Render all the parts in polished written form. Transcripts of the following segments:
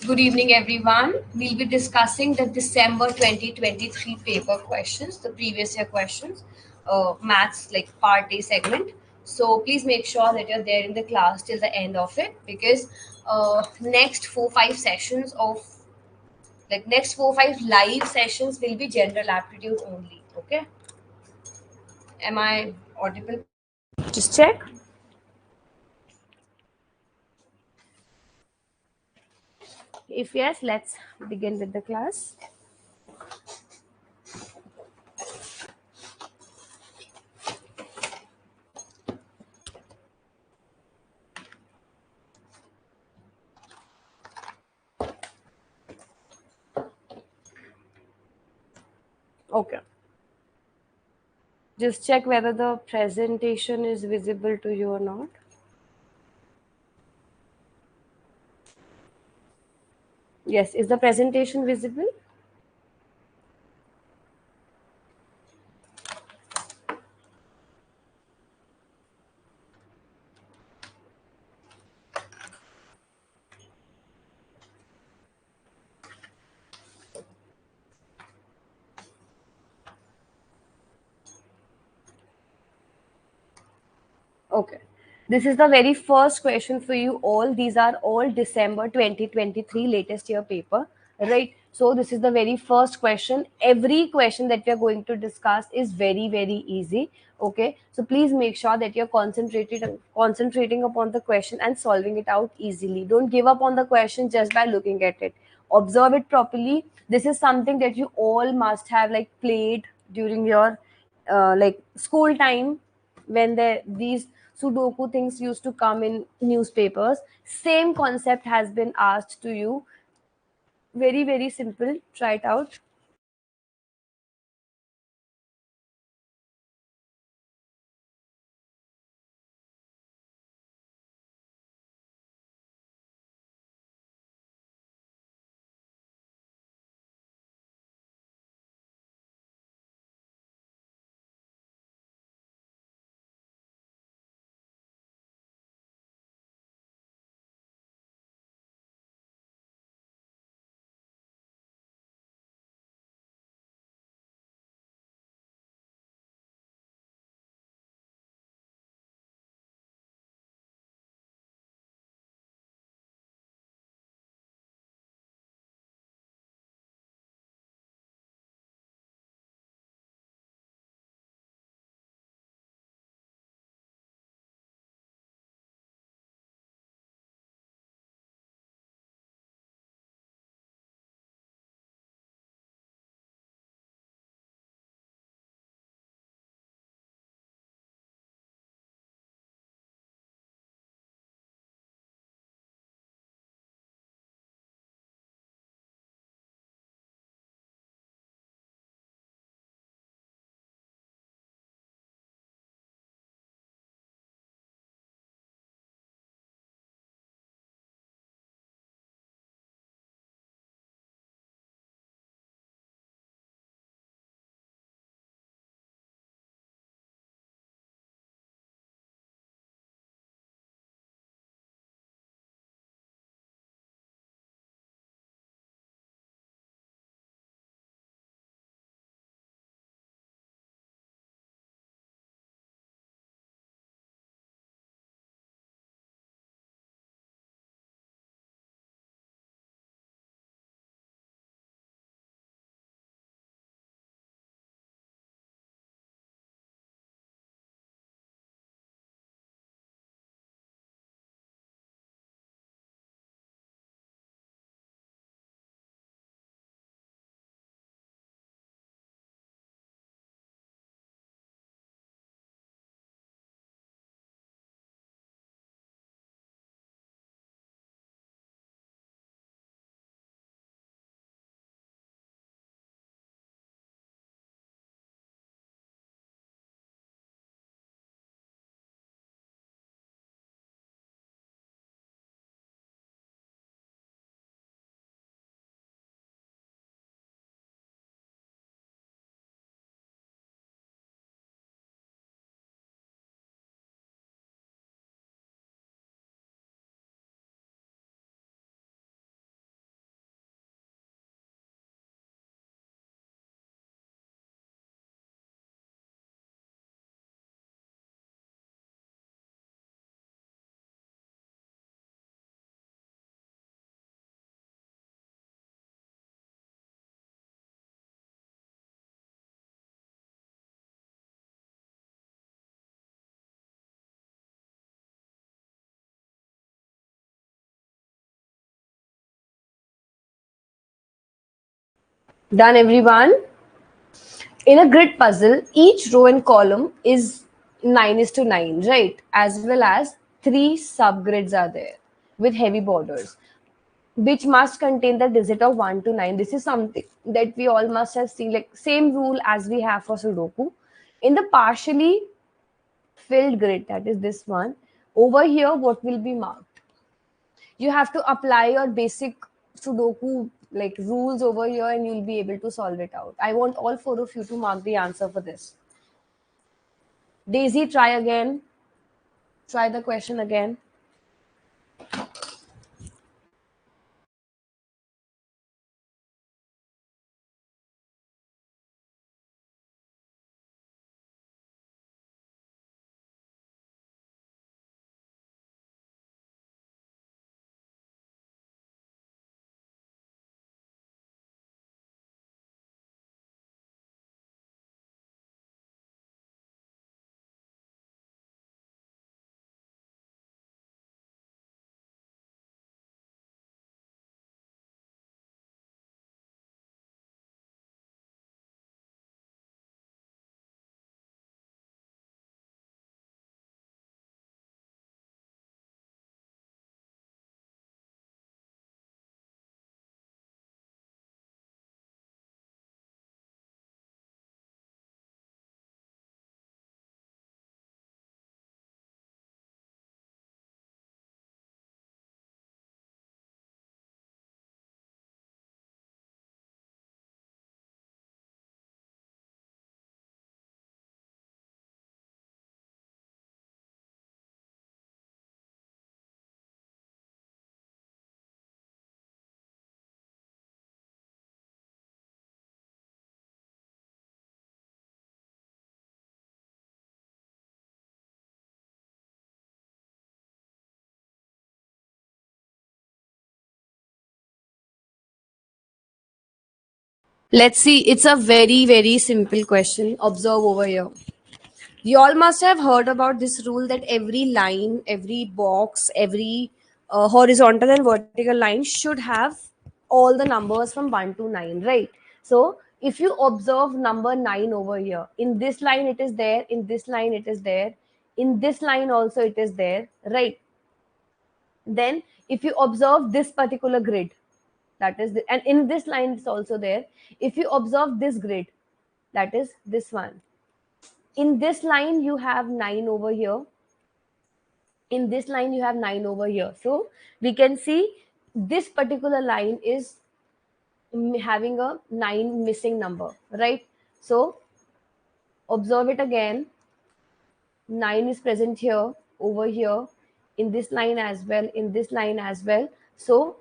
Good evening, everyone. We'll be discussing the December 2023 paper questions, the previous year questions, maths like part A segment. So please make sure that you're there in the class till the end of it because next 4 5 sessions of next 4 5 live sessions will be general aptitude only. Okay, am I audible? Just check. If yes, let's begin with the class. Okay. Just check whether the presentation is visible to you or not. Yes, is the presentation visible? Okay. This is the very first question for you all. These are all December 2023 latest year paper, right? So this is the very first question. Every question that we are going to discuss is very, very easy. Okay. So please make sure that you're concentrating upon the question and solving it out easily. Don't give up on the question just by looking at it. Observe it properly. This is something that you all must have like played during your like school time when these sudoku things used to come in newspapers. Same concept has been asked to you. Very, very simple. Try it out. Done, everyone? In a grid puzzle, each row and column is 9 is to 9, right? As well as 3 subgrids are there with heavy borders, which must contain the digit of 1 to 9. This is something that we all must have seen, like same rule as we have for Sudoku. In the partially filled grid, that is this one, over here, what will be marked? You have to apply your basic Sudoku like rules over here and you'll be able to solve it out. I want all four of you to mark the answer for this. Daisy, try again. Try the question again. Let's see. It's a very, very simple question. Observe over here. You all must have heard about this rule that every line, every box, every horizontal and vertical line should have all the numbers from 1 to 9, right? So if you observe number 9 over here, in this line it is there, in this line it is there, in this line also it is there, right? Then if you observe this particular grid, that is and in this line it's also there. If you observe this grid, that is this one, in this line you have 9 over here, in this line you have 9 over here. So we can see this particular line is having a 9 missing number, right? So observe it again. 9 is present here, over here, in this line as well, in this line as well. So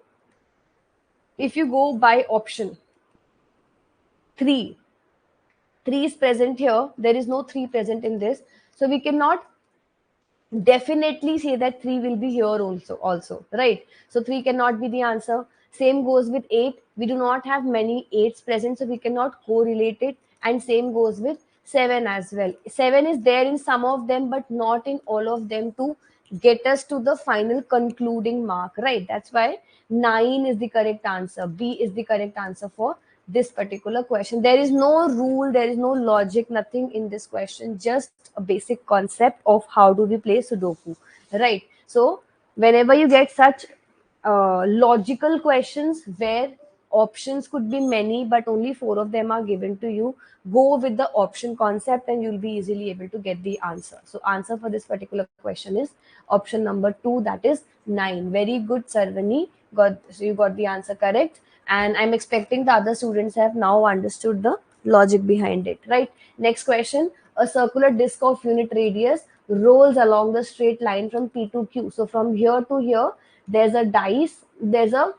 if you go by option 3, 3 is present here, there is no 3 present in this, so we cannot definitely say that 3 will be here also, right? So 3 cannot be the answer. Same goes with 8. We do not have many 8s present, so we cannot correlate it. And same goes with 7 as well. 7 is there in some of them but not in all of them to get us to the final concluding mark, right? That's why 9 is the correct answer. B is the correct answer for this particular question. There is no rule, there is no logic, nothing in this question, just a basic concept of how do we play Sudoku, right? So whenever you get such logical questions where options could be many but only 4 of them are given to you, go with the option concept and you'll be easily able to get the answer. So answer for this particular question is option number 2, that is 9. Very good, Sarvani. So you got the answer correct, and I'm expecting the other students have now understood the logic behind it, right? Next question. A circular disc of unit radius rolls along the straight line from P to Q. So from here to here, there's a dice, there's a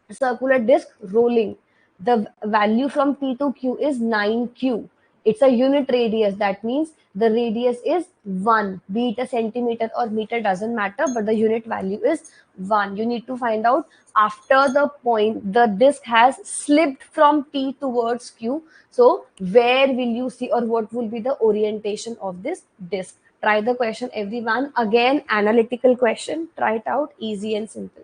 circular disc rolling. The value from P to Q is 9Q. It's a unit radius. That means the radius is 1. Be it a centimeter or meter, doesn't matter, but the unit value is 1. You need to find out after the point the disc has slipped from P towards Q. So where will you see, or what will be the orientation of this disc? Try the question, everyone. Again, analytical question. Try it out. Easy and simple.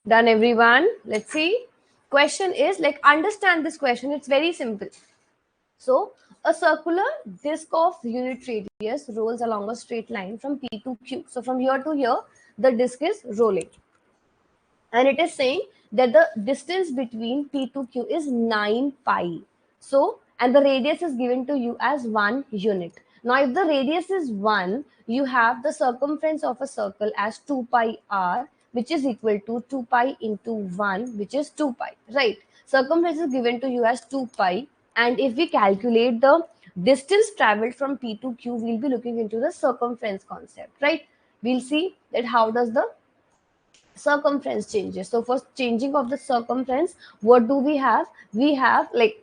Done, everyone? Let's see. Question is like, understand this question. It's very simple. So, a circular disk of unit radius rolls along a straight line from P to Q. So, from here to here, the disk is rolling. And it is saying that the distance between P to Q is 9 pi. So, and the radius is given to you as 1 unit. Now, if the radius is 1, you have the circumference of a circle as 2 pi r, which is equal to 2 pi into 1, which is 2 pi, right? Circumference is given to you as 2 pi. And if we calculate the distance traveled from P to Q, we'll be looking into the circumference concept, right? We'll see that how does the circumference changes. So for changing of the circumference, what do we have? We have like,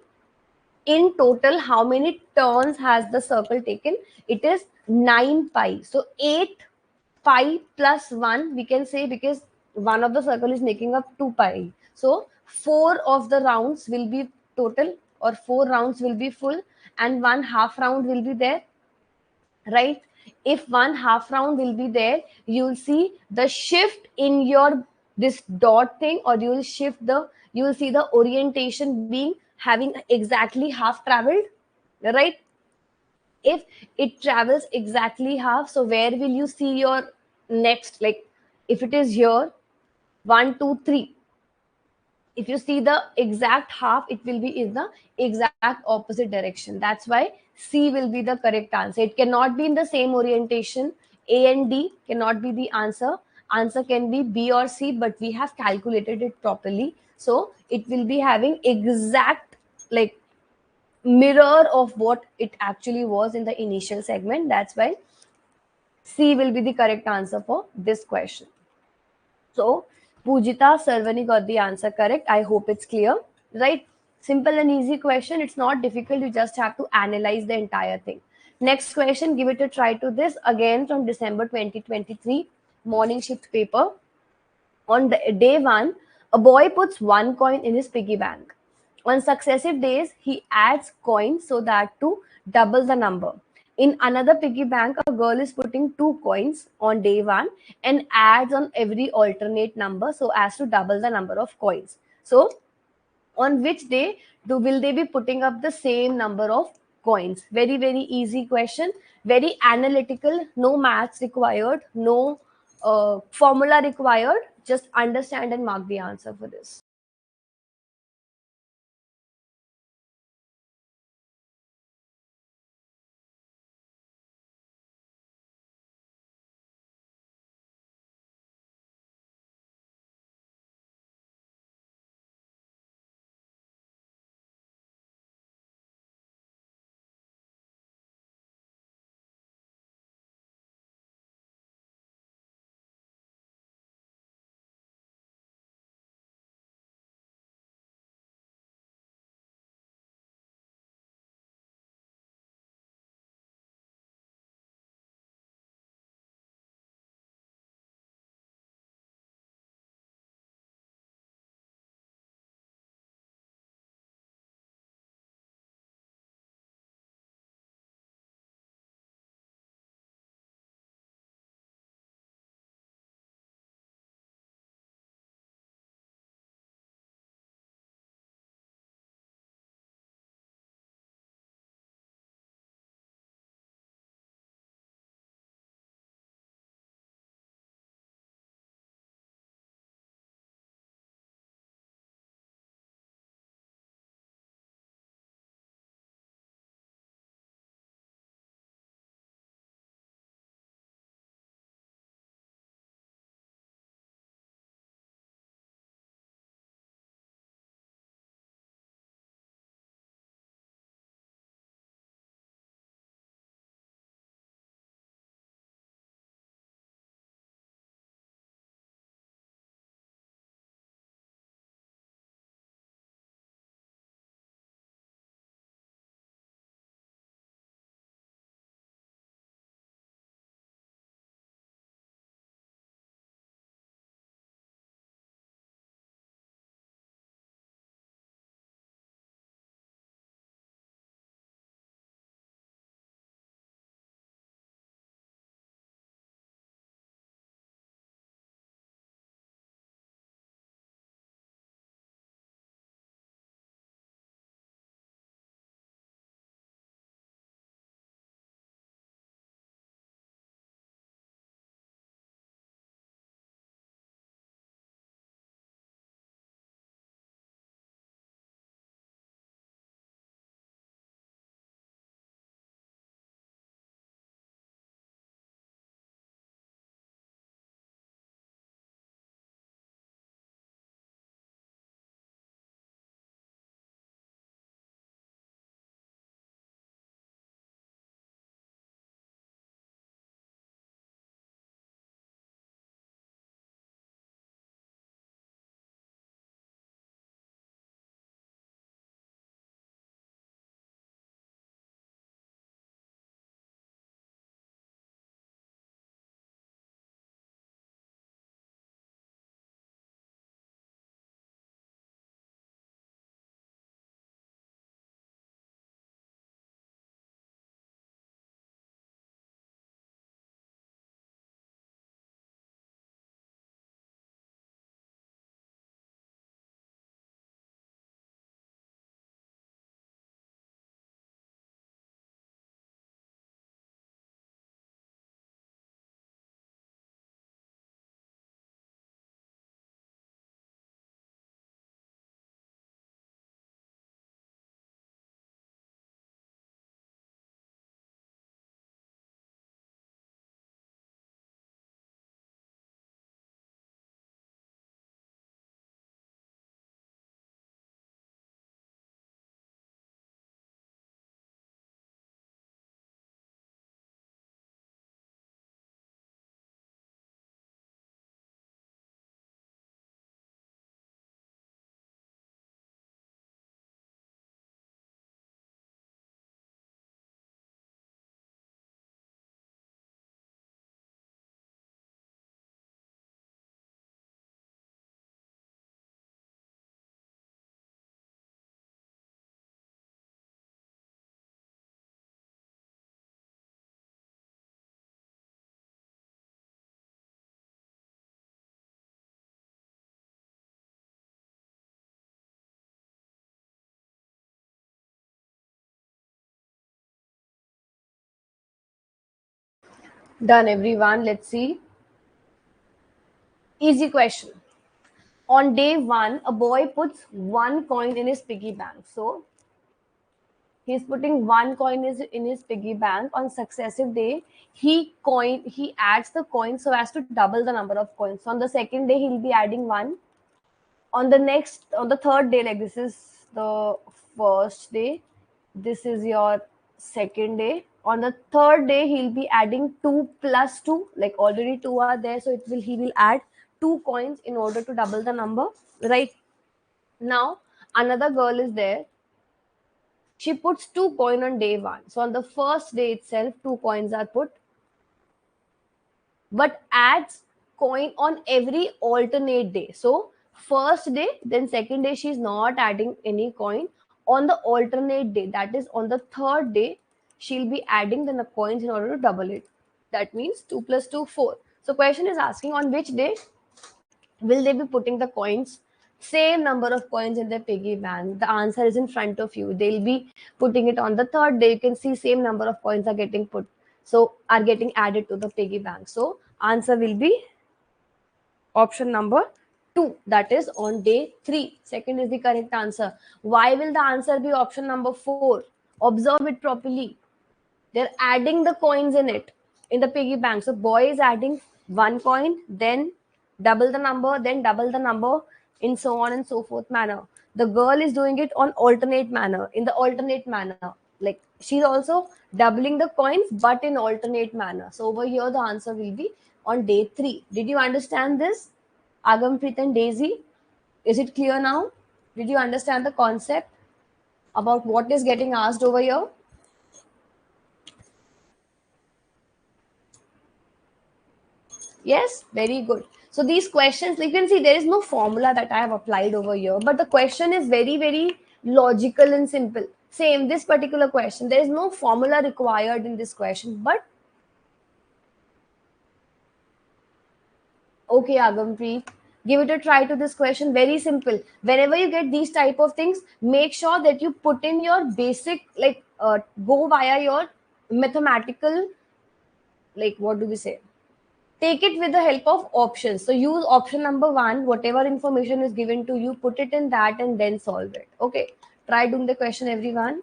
in total, how many turns has the circle taken? It is 9 pi. So 8 pi plus 1, we can say, because one of the circle is making up 2 pi. So 4 of the rounds will be total, or 4 rounds will be full, and 1 half round will be there, right? If 1 half round will be there, you'll see the shift in your this dot thing, or you will see the orientation being having exactly half traveled, right? If it travels exactly half, so where will you see your next, like, if it is here, 1 2 3, if you see the exact half, it will be in the exact opposite direction. That's why C will be the correct answer. It cannot be in the same orientation. A and D cannot be the answer can be B or C, but we have calculated it properly, so it will be having exact, like, mirror of what it actually was in the initial segment. That's why C will be the correct answer for this question. So, Pujita Sarvani got the answer correct. I hope it's clear, right? Simple and easy question. It's not difficult. You just have to analyze the entire thing. Next question, give it a try to this. Again from December 2023, morning shift paper. On day one, a boy puts one coin in his piggy bank. On successive days, he adds coins so that to double the number. In another piggy bank, a girl is putting two coins on day one and adds on every alternate number so as to double the number of coins. So, on which day will they be putting up the same number of coins? Very, very easy question, very analytical, no maths required, no formula required. Just understand and mark the answer for this. Done, everyone. Let's see. Easy question. On day one, a boy puts one coin in his piggy bank. So he's putting one coin is in his piggy bank. On successive day, he adds the coin so as to double the number of coins. So on the second day, he'll be adding one. On the third day, like this is the first day, this is your second day. On the third day, he'll be adding two plus two, like already two are there, so he will add two coins in order to double the number, right? Now another girl is there, she puts two coin on day one, so on the first day itself two coins are put, but adds coin on every alternate day. So first day, then second day, she's not adding any coin. On the alternate day, that is on the third day, she'll be adding the coins in order to double it. That means 2 plus 2, 4. So question is asking on which day will they be putting the coins, same number of coins in their piggy bank? The answer is in front of you. They'll be putting it on the third day. You can see same number of coins are getting put, so are getting added to the piggy bank. So answer will be option number 2, that is on day 3. Second is the correct answer. Why will the answer be option number 4? Observe it properly. They're adding the coins in it, in the piggy bank. So boy is adding one coin, then double the number, then double the number, in so on and so forth manner. The girl is doing it on alternate manner, in the alternate manner. Like she's also doubling the coins, but in alternate manner. So over here, the answer will be on day 3. Did you understand this, Agampreet and Daisy? Is it clear now? Did you understand the concept about what is getting asked over here? Yes, very good. So these questions, you can see there is no formula that I have applied over here, but the question is very, very logical and simple. Same, this particular question, there is no formula required in this question, but okay, Agampreet, give it a try to this question. Very simple. Whenever you get these type of things, make sure that you put in your basic, like go via your mathematical, like what do we say? Take it with the help of options. So use option number 1, whatever information is given to you, put it in that and then solve it. Okay, try doing the question, everyone.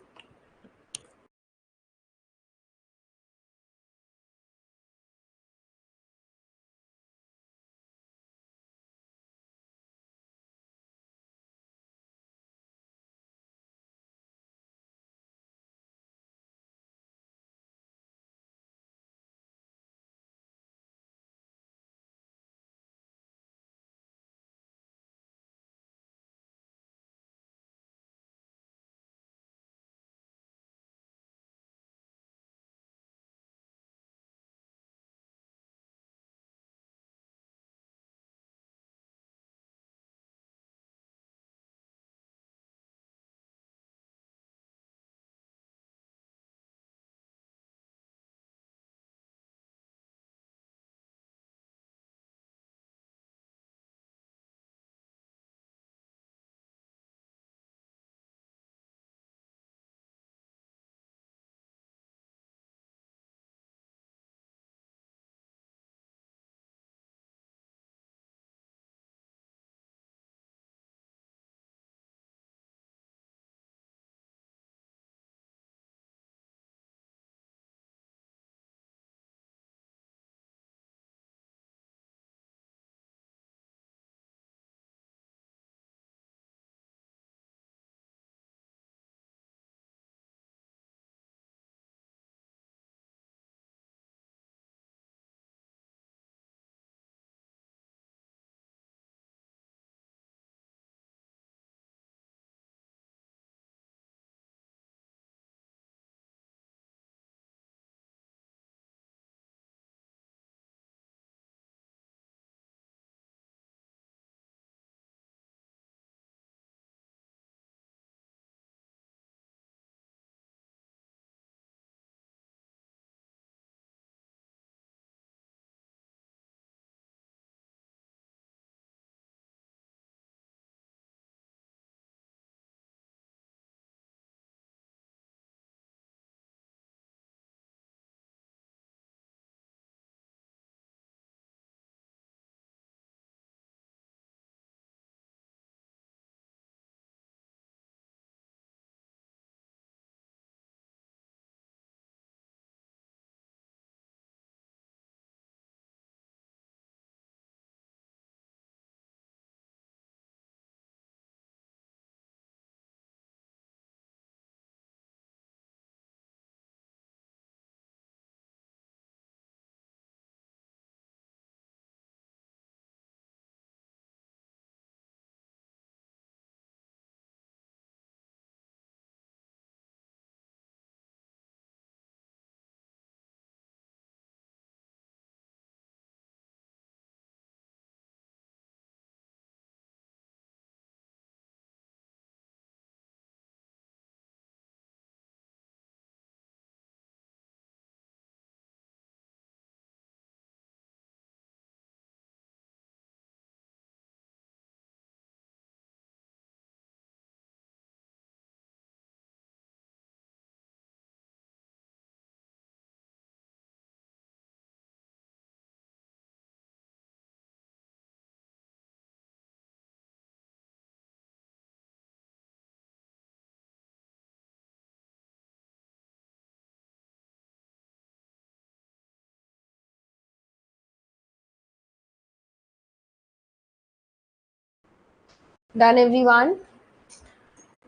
Done, everyone?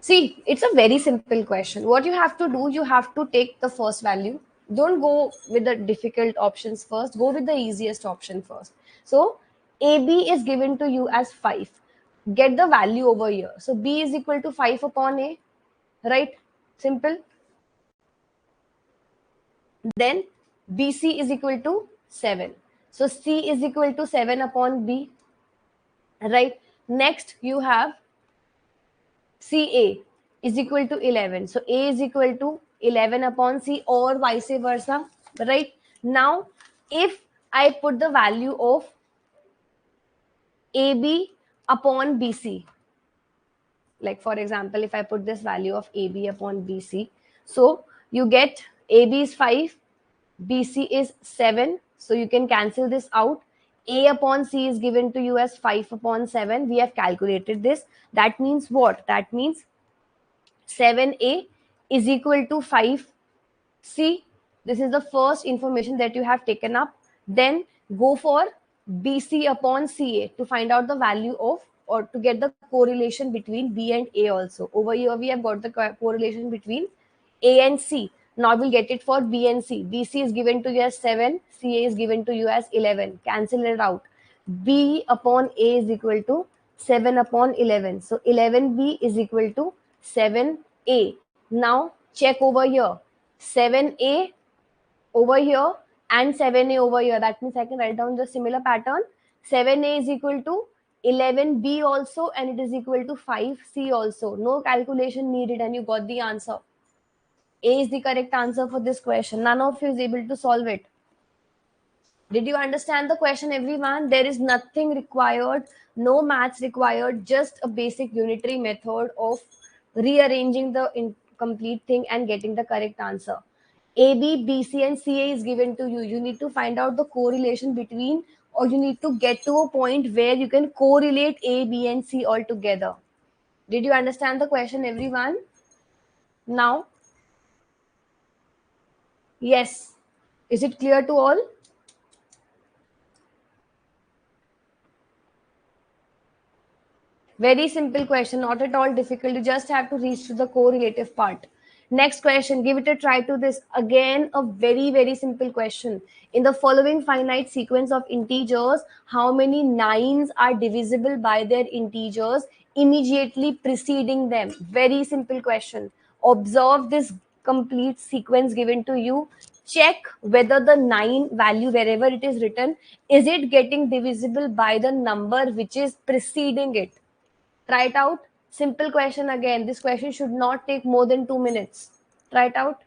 See, it's a very simple question. What you have to do, you have to take the first value. Don't go with the difficult options first. Go with the easiest option first. So, AB is given to you as 5. Get the value over here. So, B is equal to 5 upon A, right? Simple. Then, BC is equal to 7. So, C is equal to 7 upon B, right? Next, you have CA is equal to 11. So A is equal to 11 upon C or vice versa, right? Now, if I put the value of AB upon BC, like for example, if I put this value of AB upon BC, so you get AB is 5, BC is 7. So you can cancel this out. A upon C is given to you as 5 upon 7. We have calculated this. That means what? That means 7A is equal to 5C. This is the first information that you have taken up. Then go for BC upon CA to find out the value of, or to get the correlation between B and A also. Over here, we have got the correlation between A and C. Now we'll get it for B and C. BC is given to you as 7, CA is given to you as 11. Cancel it out. B upon A is equal to 7 upon 11. So 11B is equal to 7A. Now check over here. 7A over here and 7A over here. That means I can write down the similar pattern. 7A is equal to 11B also, and it is equal to 5C also. No calculation needed, and you got the answer. A is the correct answer for this question. None of you is able to solve it. Did you understand the question, everyone? There is nothing required, no maths required, just a basic unitary method of rearranging the incomplete thing and getting the correct answer. A, B, B, C, and CA is given to you. You need to find out the correlation between, or you need to get to a point where you can correlate A, B, and C all together. Did you understand the question, everyone? Now, yes. Is it clear to all? Very simple question, not at all difficult. You just have to reach to the correlative part. Next question, give it a try to this. Again, a very, very simple question. In the following finite sequence of integers, how many nines are divisible by their integers immediately preceding them? Very simple question. Observe this complete sequence given to you. Check whether the 9 value, wherever it is written, is it getting divisible by the number which is preceding it. Try it out. Simple question again. This question should not take more than 2 minutes. Try it out.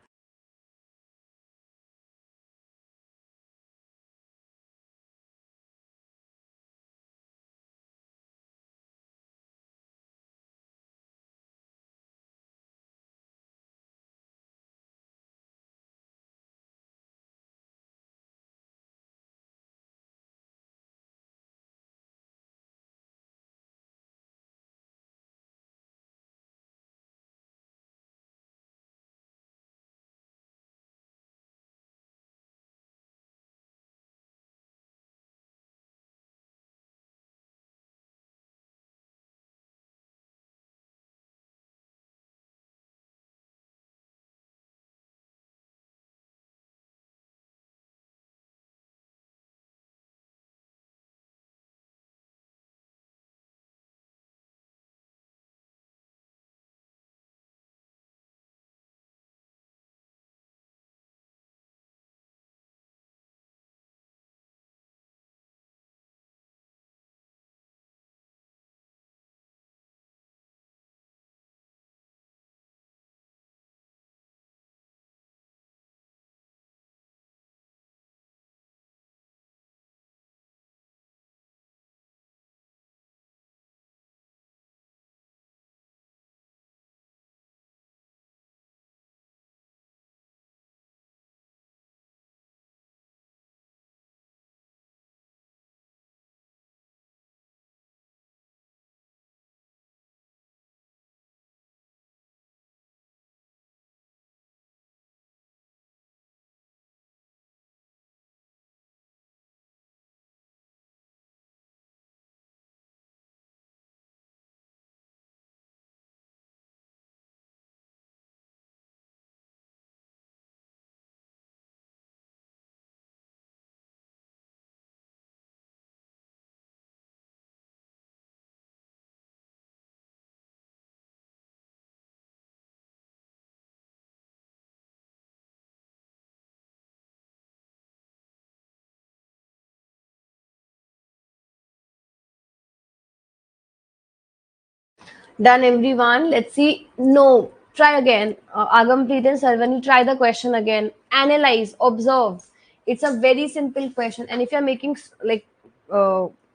Done, everyone. Let's see. No. Try again. Agampreet and Sarvani, try the question again. Analyze, observe. It's a very simple question. And if you're making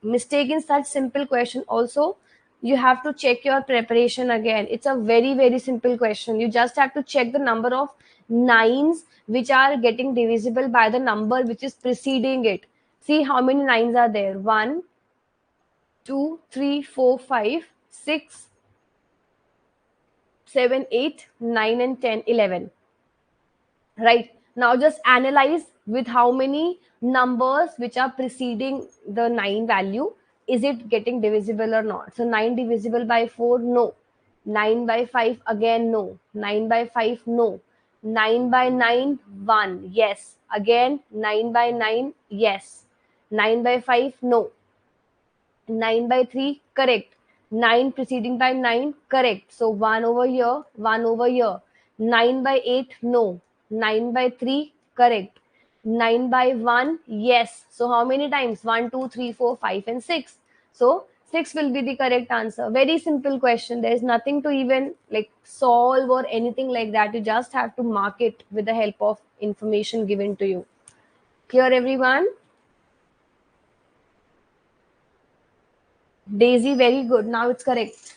mistake in such simple question, also you have to check your preparation again. It's a very, very simple question. You just have to check the number of nines which are getting divisible by the number which is preceding it. See how many nines are there. One, two, three, four, five, six, 7, 8, 9, and 10, 11. Right. Now just analyze with how many numbers which are preceding the 9 value. Is it getting divisible or not? So 9 divisible by 4? No. 9 by 5? Again, no. 9 by 5? No. 9 by 9? 1. Yes. Again, 9 by 9? Yes. 9 by 5? No. 9 by 3, correct. 9 preceding by 9, correct. So 1 over here, 1 over here. 9 by 8, no. 9 by 3, correct. 9 by 1, yes. So how many times? 1, 2, 3, 4, 5, and 6. So 6 will be the correct answer. Very simple question. There is nothing to even like solve or anything like that. You just have to mark it with the help of information given to you. Clear, everyone? Daisy, very good. Now it's correct.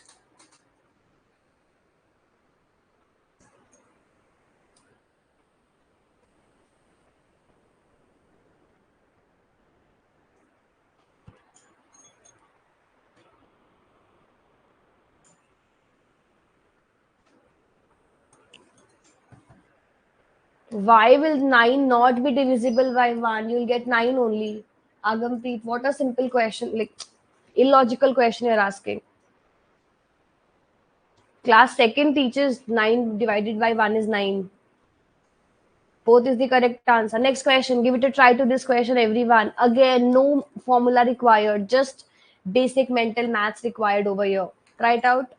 Why will 9 not be divisible by 1? You'll get 9 only. Agampreet, what a simple question. Like, illogical question you're asking. Class second teaches 9 divided by 1 is 9. Both is the correct answer. Next question. Give it a try to this question, everyone. Again, no formula required. Just basic mental maths required over here. Try it out.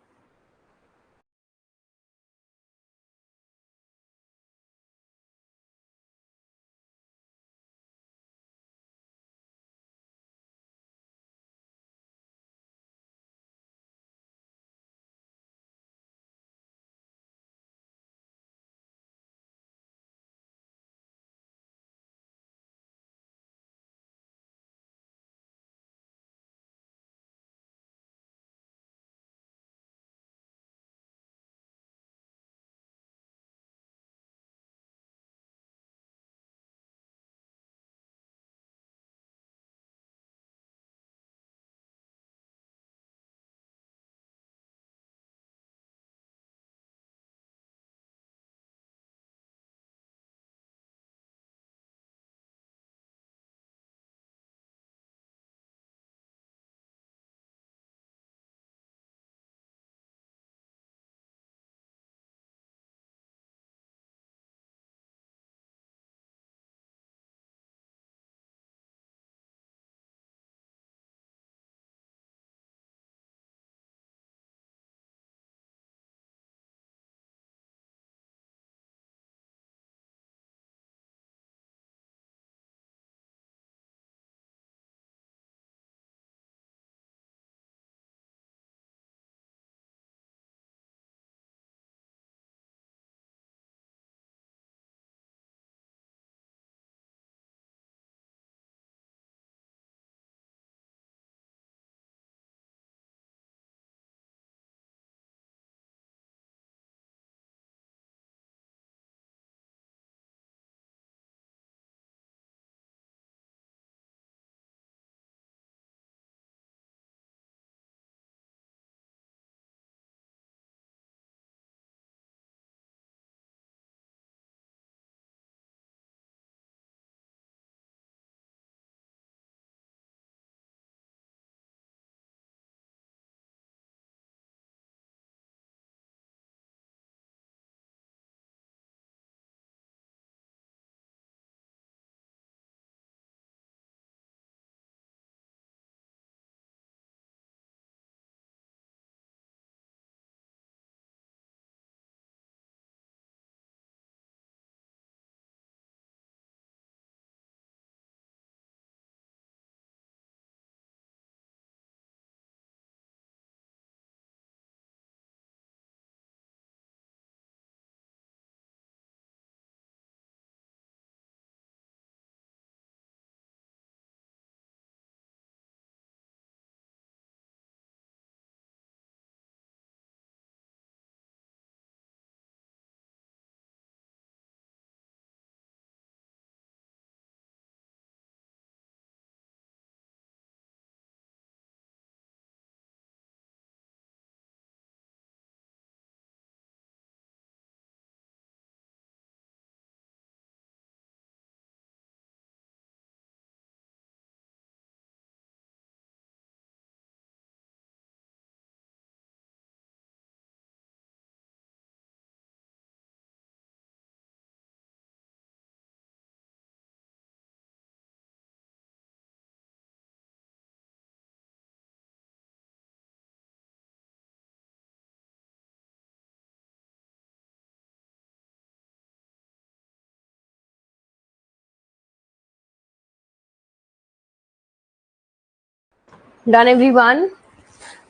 Done, everyone?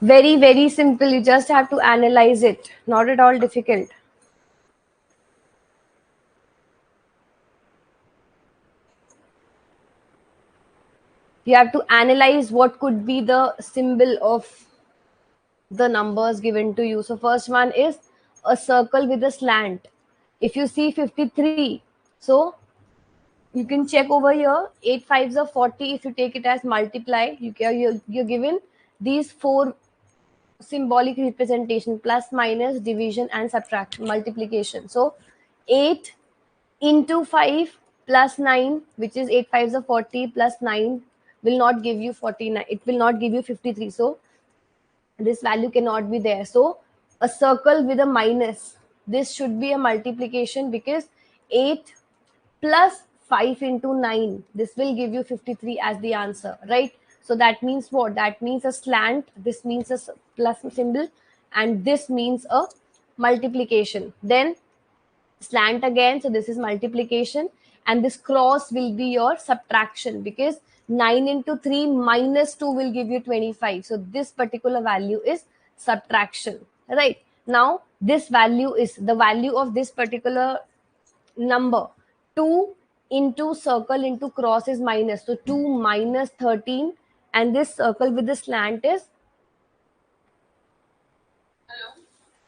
Very, very simple. You just have to analyze it. Not at all difficult. You have to analyze what could be the symbol of the numbers given to you. So first one is a circle with a slant. If you see 53, so you can check over here. 8 fives are 40. If you take it as multiply, you're given these four symbolic representation: plus, minus, division, and subtraction, multiplication. So 8 into 5 plus 9, which is 8 fives are 40, plus 9 will not give you 49. It will not give you 53. So this value cannot be there. So a circle with a minus, this should be a multiplication, because 8 plus 5 into 9, this will give you 53 as the answer, right? So that means what? That means a slant, this means a plus symbol, and this means a multiplication. Then slant again, so this is multiplication, and this cross will be your subtraction, because 9 into 3 minus 2 will give you 25. So this particular value is subtraction, right? Now this value is the value of this particular number. 2 into circle into cross is minus, so 2 minus 13, and this circle with the slant is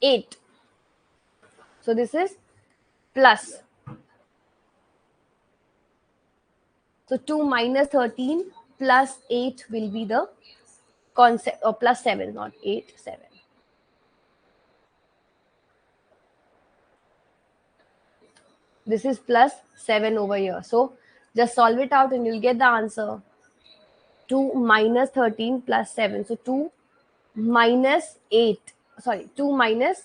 8. So this is plus. So 2 minus 13 plus 8 will be the concept, or plus 7, not 8, 7. This is plus 7 over here. So just solve it out and you'll get the answer. 2 minus 13 plus 7. So 2 minus 8, sorry, 2 minus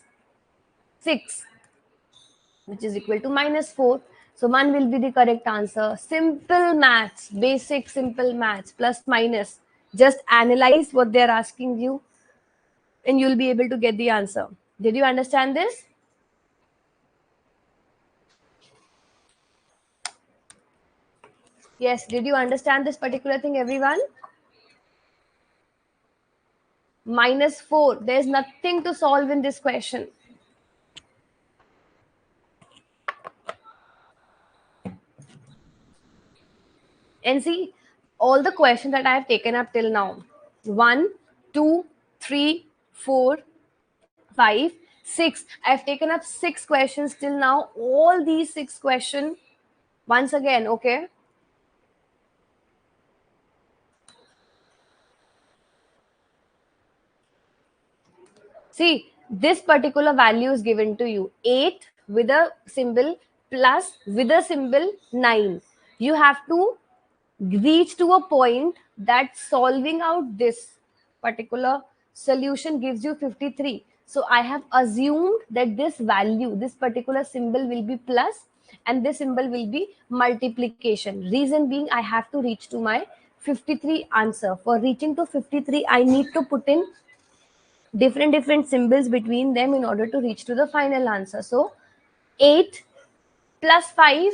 6, which is equal to minus 4. So 1 will be the correct answer. Simple maths, basic simple maths, plus minus. Just analyze what they're asking you and you'll be able to get the answer. Did you understand this? Yes, did you understand this particular thing, everyone? Minus 4, there's nothing to solve in this question. And see, all the questions that I have taken up till now, 1, 2, 3, 4, 5, 6. I've taken up 6 questions till now. All these 6 questions, once again, okay? See, this particular value is given to you. 8 with a symbol plus with a symbol 9. You have to reach to a point that solving out this particular solution gives you 53. So I have assumed that this value, this particular symbol will be plus and this symbol will be multiplication. Reason being, I have to reach to my 53 answer. For reaching to 53, I need to put in different symbols between them in order to reach to the final answer. So 8 plus 5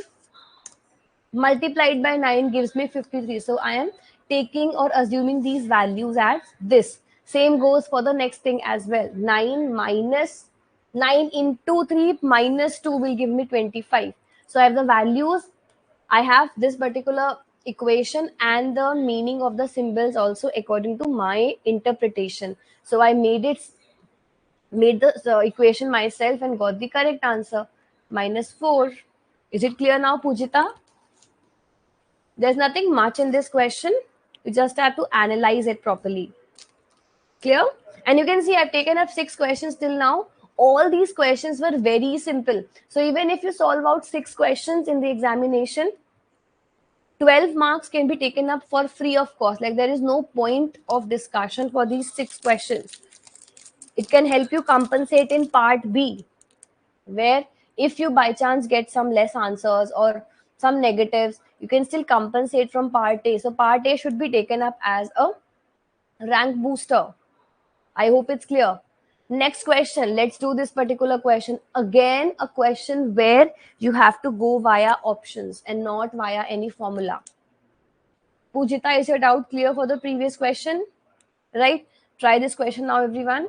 multiplied by 9 gives me 53. So I am taking or assuming these values as this. Same goes for the next thing as well. 9 minus 9 into 3 minus 2 will give me 25. So I have the values. I have this particular equation and the meaning of the symbols also according to my interpretation. So I made the equation myself and got the correct answer. Minus 4. Is it clear now, Pujita? There's nothing much in this question. You just have to analyze it properly. Clear? And you can see I've taken up 6 questions till now. All these questions were very simple. So even if you solve out 6 questions in the examination, 12 marks can be taken up for free of cost. Like there is no point of discussion for these 6 questions. It can help you compensate in part B, where if you by chance get some less answers or some negatives, you can still compensate from part A. So part A should be taken up as a rank booster. I hope it's clear. Next question. Let's do this particular question. Again, a question where you have to go via options and not via any formula. Pujita, is your doubt clear for the previous question? right? Try this question now, everyone.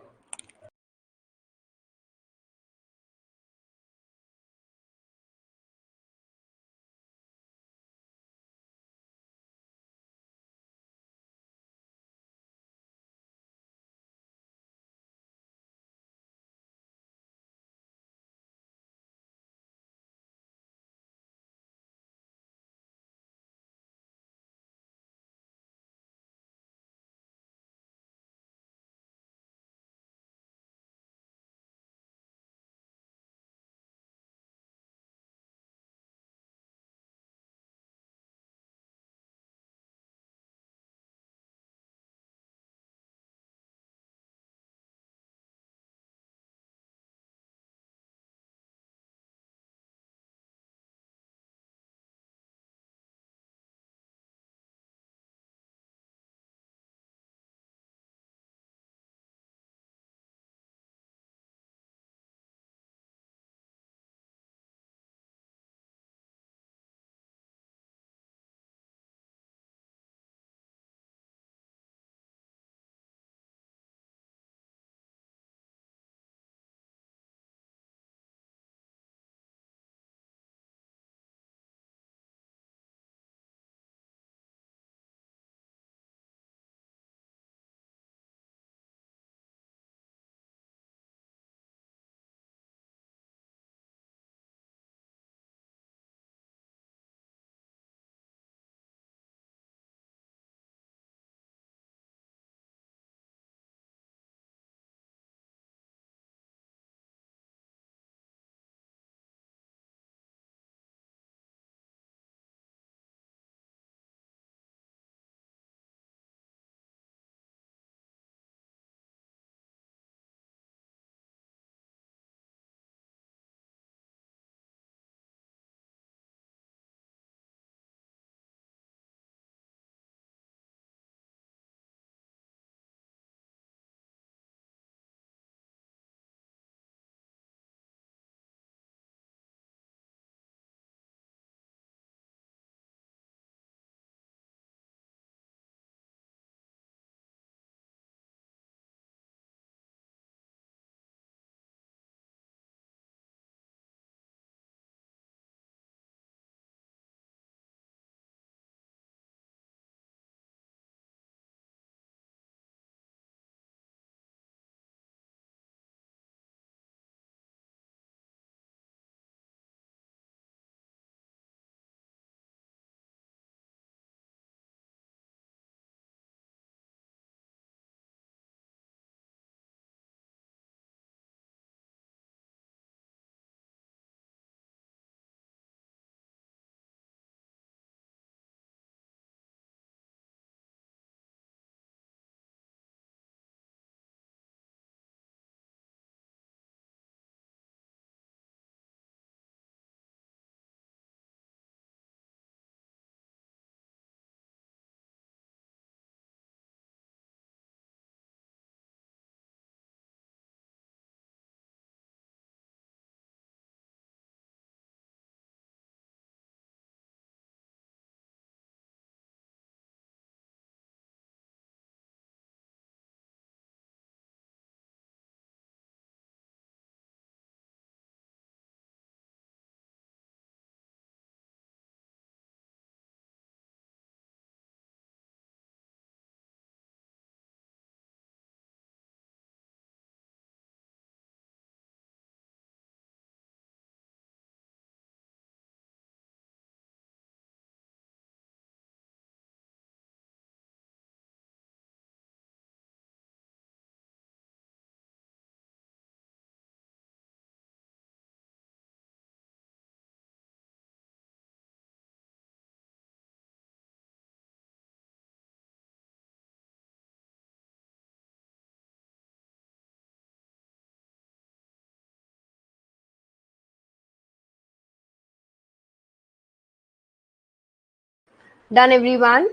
Done, everyone.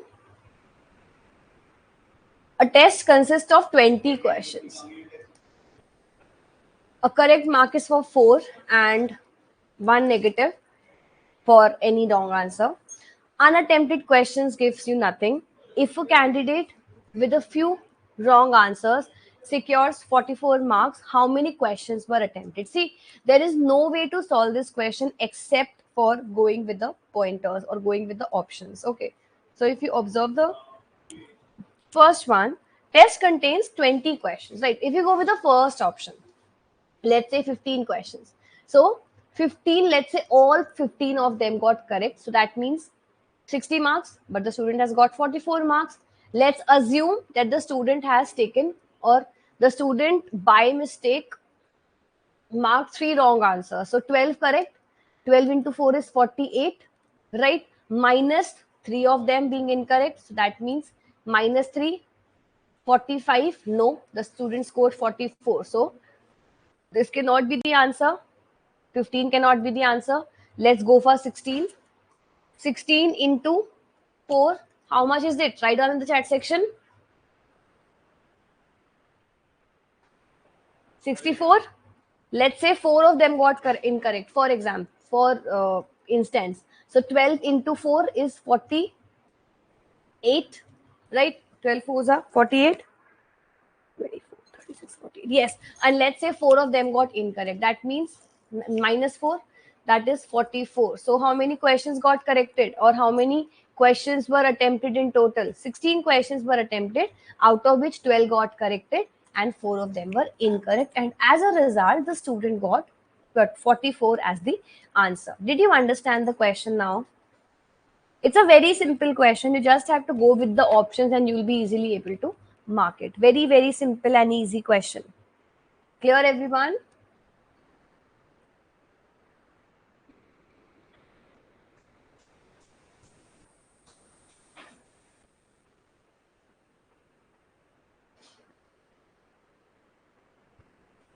A test consists of 20 questions. A correct mark is for 4 and 1 negative for any wrong answer. Unattempted questions gives you nothing. If a candidate with a few wrong answers secures 44 marks. How many questions were attempted? See, there is no way to solve this question except for going with the pointers or going with the options. Okay. So if you observe the first one, test contains 20 questions, right? If you go with the first option, let's say 15 questions. So 15, let's say all 15 of them got correct. So that means 60 marks, but the student has got 44 marks. Let's assume that the student has taken, or the student by mistake marked 3 wrong answers. So 12 correct. 12 into 4 is 48, right? Minus 3 of them being incorrect. So that means minus 3, 45. No, the student scored 44. So this cannot be the answer. 15 cannot be the answer. Let's go for 16. 16 into 4. How much is it? Write down in the chat section. 64. Let's say 4 of them got incorrect. For example, for instance. So 12 into 4 is 48. Right? 12 fours are 48. 24, 36, 48. Yes. And let's say 4 of them got incorrect. That means minus 4. That is 44. So how many questions got corrected, or how many questions were attempted in total? 16 questions were attempted, out of which 12 got corrected and 4 of them were incorrect. And as a result, the student got 44 as the answer. Did you understand the question now? It's a very simple question. You just have to go with the options and you'll be easily able to mark it. Very, very simple and easy question. Clear, everyone?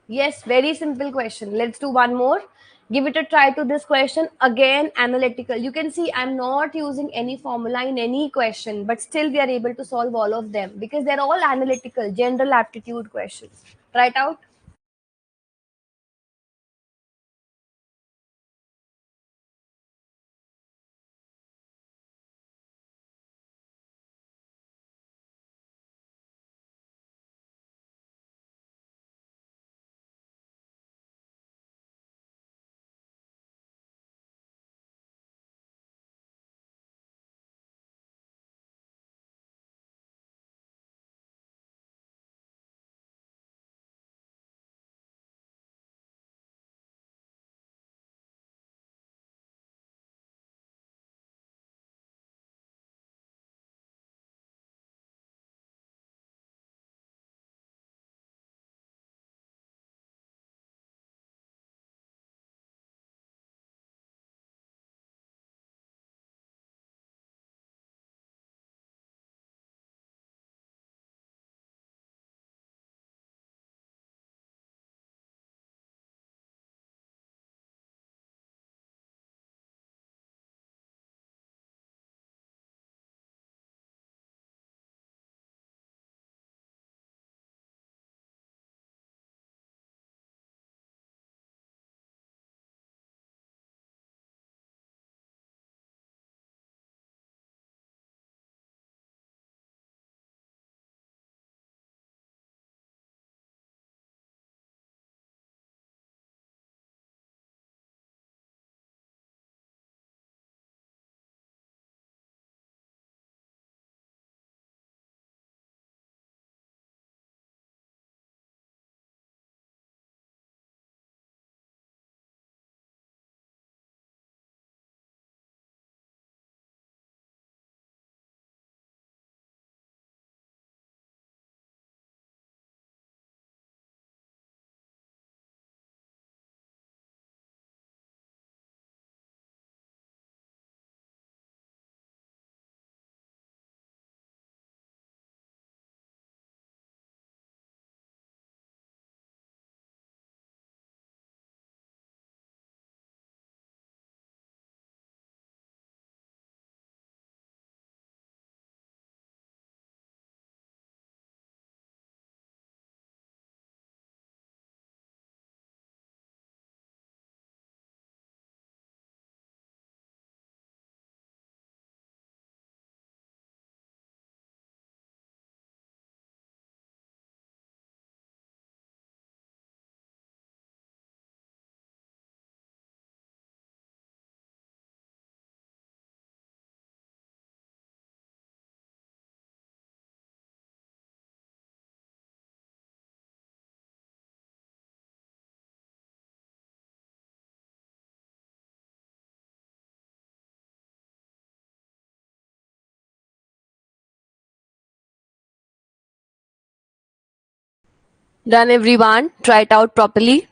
Yes, very simple question. Let's do one more. Give it a try to this question. Again, analytical. You can see I'm not using any formula in any question, but still we are able to solve all of them because they're all analytical, general aptitude questions. Try it out. Done, everyone. Try it out properly.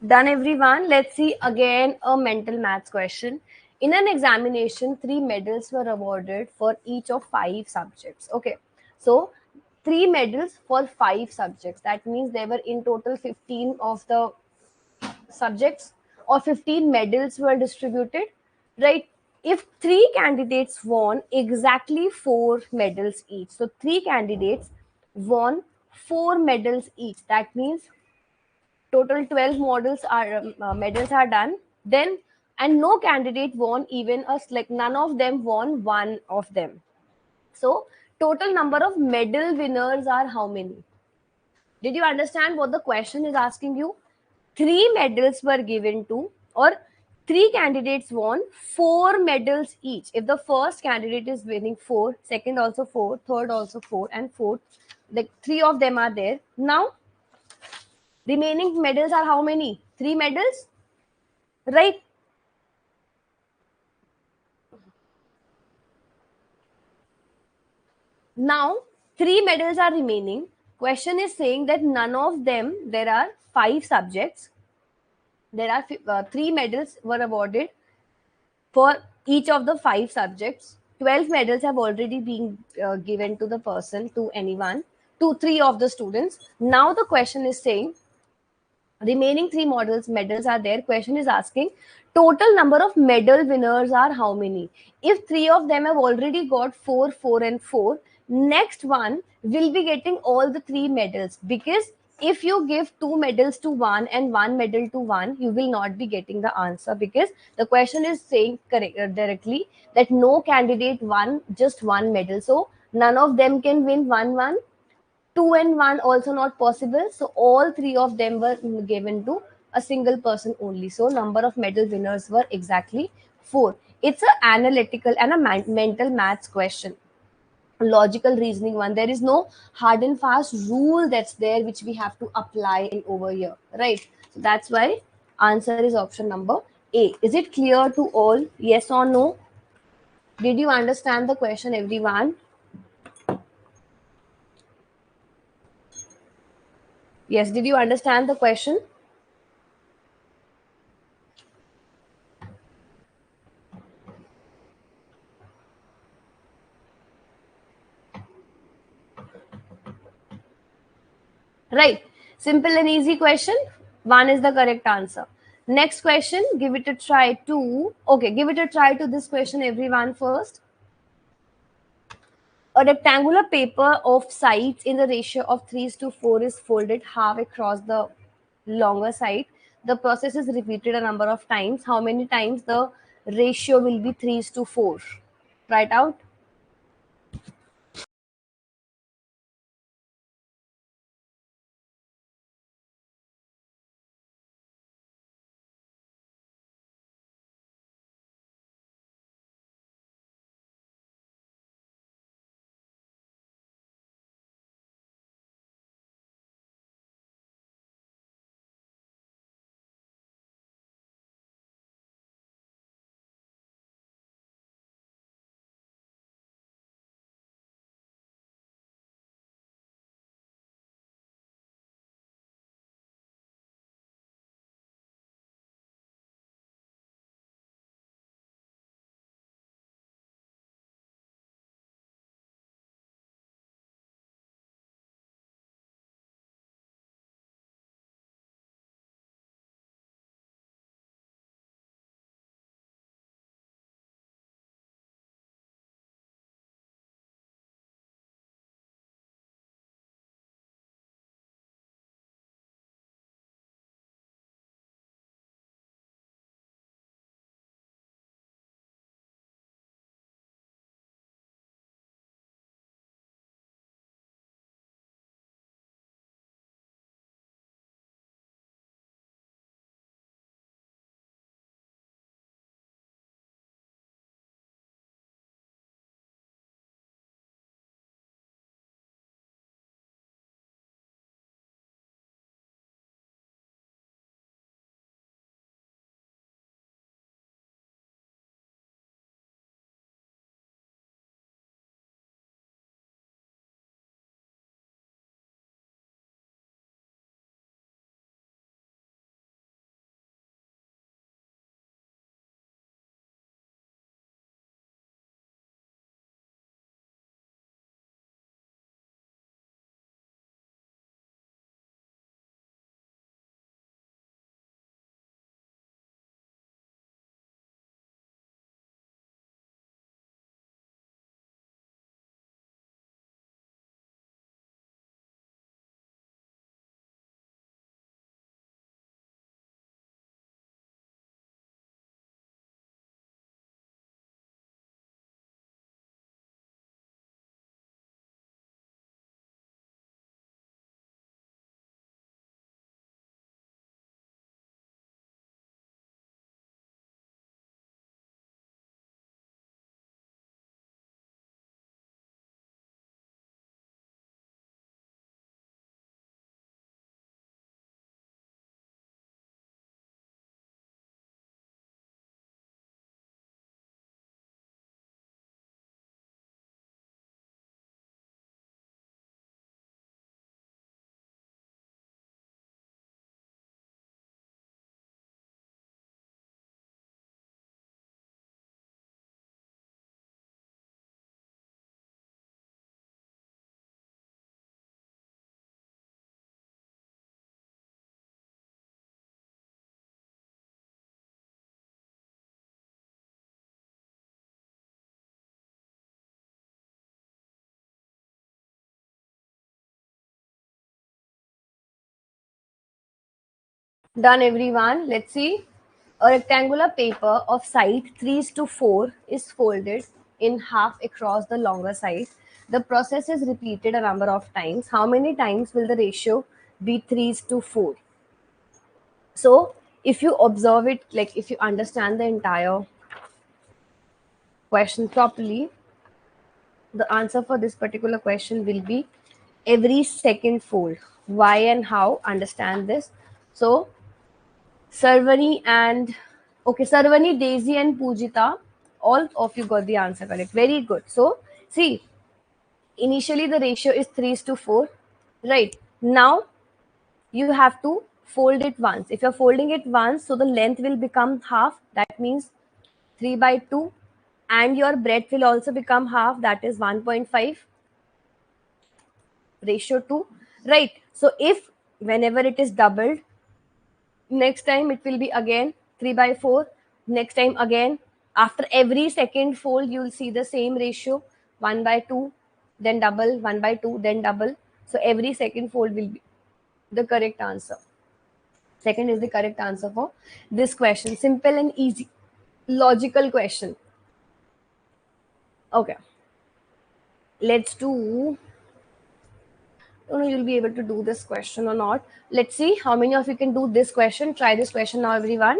Done, everyone. Let's see again a mental maths question. In an examination, three medals were awarded for each of five subjects. Okay, so three medals for five subjects. That means there were in total 15 of the subjects, or 15 medals were distributed, right? If three candidates won exactly four medals each, so three candidates won four medals each. That means total 12 models are medals are done. Then, and no candidate won even us, like none of them won one of them. So total number of medal winners are how many? Did you understand what the question is asking you? Three medals were given to, or three candidates won four medals each. If the first candidate is winning four, second also four, third also four, and fourth, like three of them are there. Now, remaining medals are how many? Three medals, right? Now, three medals are remaining. Question is saying that none of them, there are five subjects. There are three medals were awarded for each of the five subjects. 12 medals have already been given to the person, to anyone, to three of the students. Now the question is saying remaining three models medals are there. Question is asking total number of medal winners are how many? If three of them have already got four, four, and four, next one will be getting all the three medals, because if you give two medals to one and one medal to one, you will not be getting the answer, because the question is saying correct directly that no candidate won just one medal, so none of them can win one. Two and one also not possible, so all three of them were given to a single person only. So number of medal winners were exactly four. It's a analytical and a mental maths question, logical reasoning one. There is no hard and fast rule that's there which we have to apply in over here, right? So that's why answer is option number A. Is it clear to all? Yes or no? Did you understand the question, everyone? Yes, did you understand the question? Right. Simple and easy question. One is the correct answer. Next question, give it a try to. Okay, give it a try to this question, everyone, first. A rectangular paper of sides in the ratio of 3 to 4 is folded half across the longer side. The process is repeated a number of times. How many times the ratio will be 3 to 4? Try it out. Done, everyone. Let's see. A rectangular paper of side 3:4 is folded in half across the longer side. The process is repeated a number of times. How many times will the ratio be 3:4? So, if you observe it, like if you understand the entire question properly, the answer for this particular question will be every second fold. Why and how? Understand this. So, Sarvani and okay, Sarvani, Daisy, and Pujita, all of you got the answer correct. Very good. So, see, initially the ratio is 3:4, right? Now you have to fold it once. If you're folding it once, so the length will become half. That means 3/2, and your breadth will also become half. That is 1.5 ratio 2, right? So, if whenever it is doubled, next time it will be again 3/4, next time again, after every second fold you will see the same ratio, 1/2, then double, 1/2, then double. So every second fold will be the correct answer. Second is the correct answer for this question. Simple and easy, logical question. Okay, let's do, don't know you'll be able to do this question or not. Let's see how many of you can do this question. Try this question now, everyone.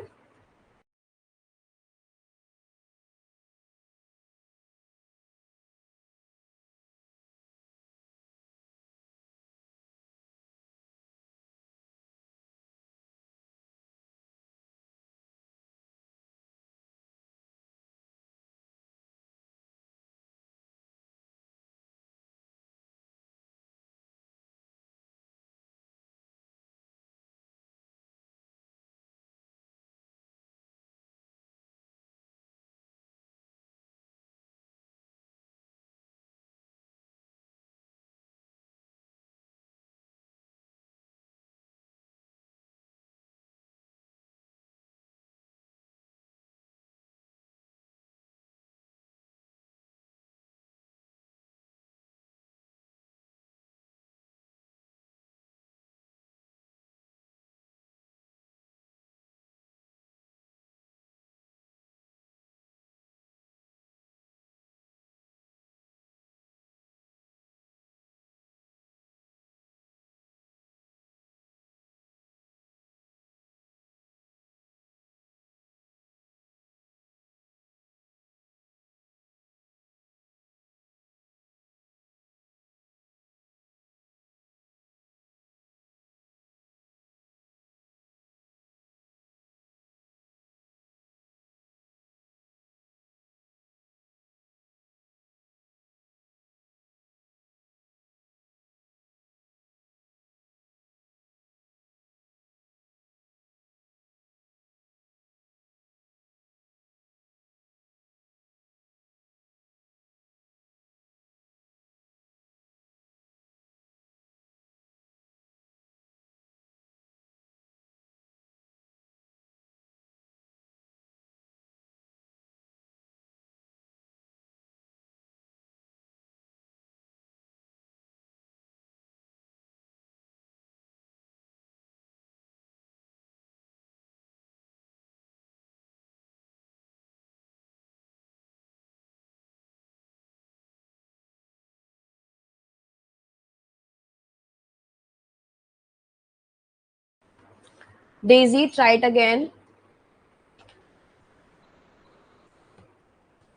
Daisy, try it again.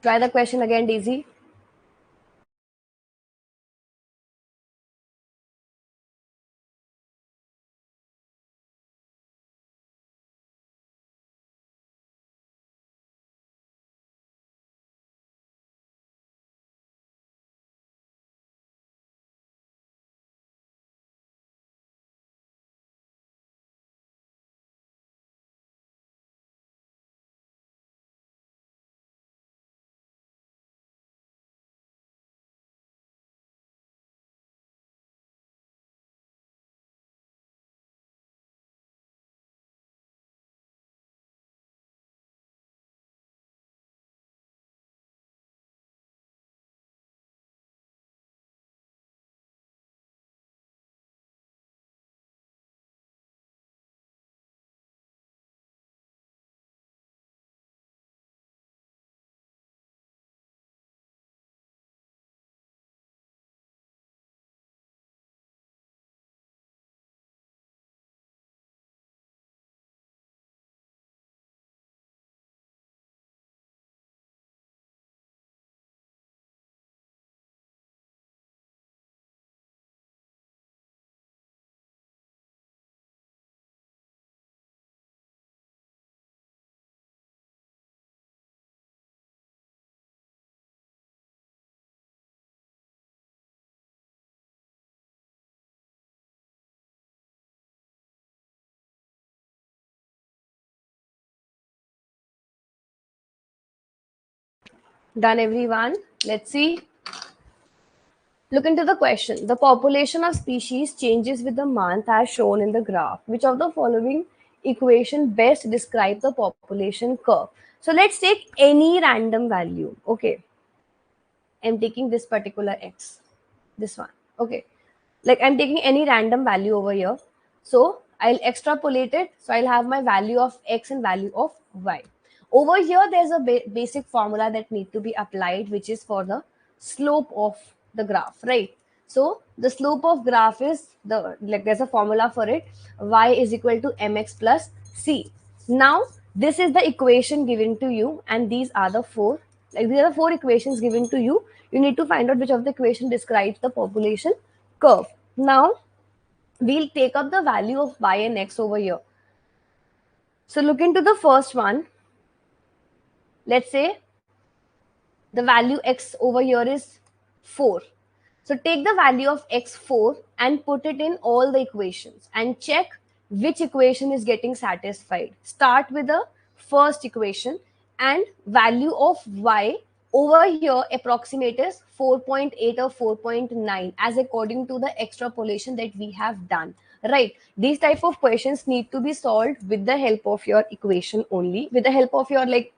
Try the question again, Daisy. Done, everyone? Let's see. Look into the question. The population of species changes with the month as shown in the graph. Which of the following equation best describe the population curve? So let's take any random value. Okay. I'm taking this particular x. This one. Okay. Like I'm taking any random value over here. So I'll extrapolate it. So I'll have my value of x and value of y. Over here, there's a basic formula that need to be applied, which is for the slope of the graph, right? So the slope of graph is like there's a formula for it. Y is equal to mx plus c. Now this is the equation given to you, and these are the four. Like these are the four equations given to you. You need to find out which of the equation describes the population curve. Now we'll take up the value of y and x over here. So look into the first one. Let's say the value x over here is 4. So take the value of x4 and put it in all the equations and check which equation is getting satisfied. Start with the first equation, and value of y over here approximate is 4.8 or 4.9 as according to the extrapolation that we have done. Right, these type of questions need to be solved with the help of your equation only, with the help of your like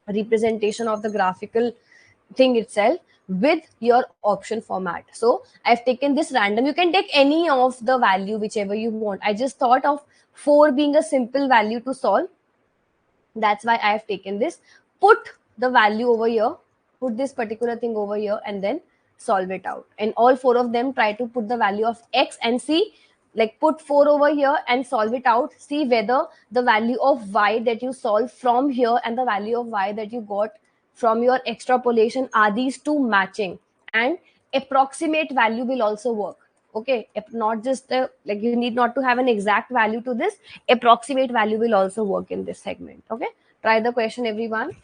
representation of the graphical thing itself with your option format. So I've taken this random. You can take any of the value whichever you want. I just thought of 4 being a simple value to solve. That's why I have taken this. Put the value over here, put this particular thing over here, and then solve it out. And all four of them, try to put the value of x and see, like put 4 over here and solve it out. See whether the value of y that you solve from here and the value of y that you got from your extrapolation, are these two matching? And approximate value will also work. Okay, if not just like you need not to have an exact value to this, approximate value will also work in this segment. Okay, try the question, everyone.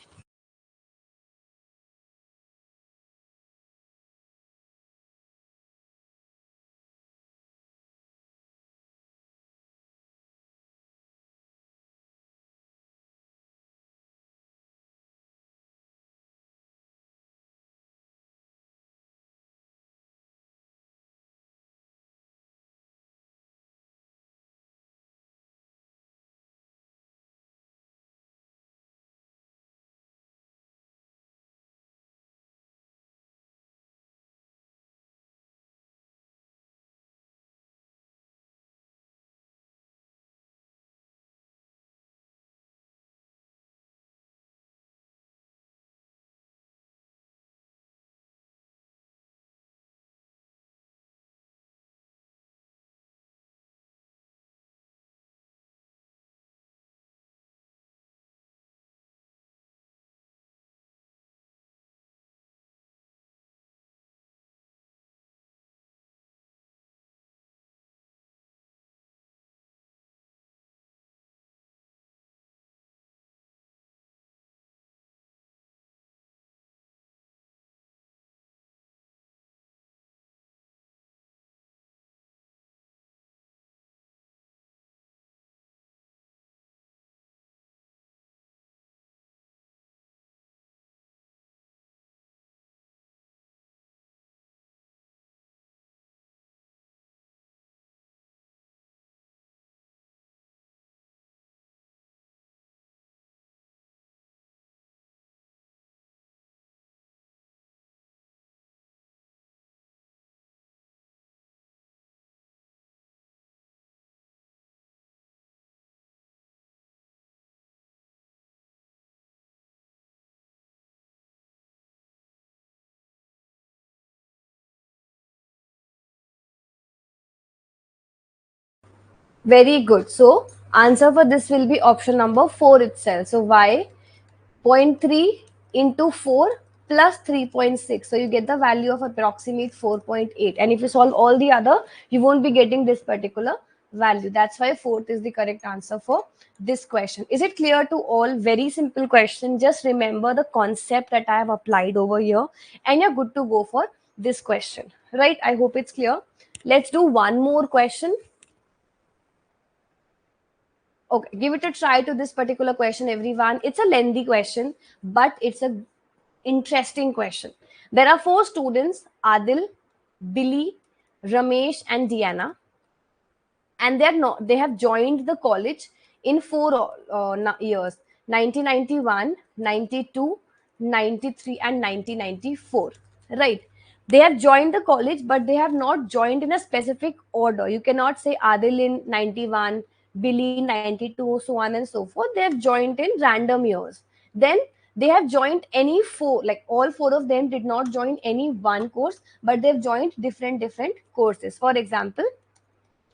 Very good. So answer for this will be option number 4 itself. So y, zero point 0.3 into 4 plus 3.6. So you get the value of approximate 4.8. And if you solve all the other, you won't be getting this particular value. That's why 4th is the correct answer for this question. Is it clear to all? Very simple question. Just remember the concept that I have applied over here and you're good to go for this question. Right? I hope it's clear. Let's do one more question. Okay, give it a try to this particular question, everyone. It's a lengthy question, but it's a Interesting question. There are four students: Adil, Billy, Ramesh, and Diana, and they have joined the college in four years: 1991, 92, 93, and 1994. Right? They have joined the college, but they have not joined in a specific order. You cannot say Adil in 91, Billy in 92, so on and so forth. They have joined in random years. Then they have joined any four, like all four of them did not join any one course, but they've joined different courses. For example,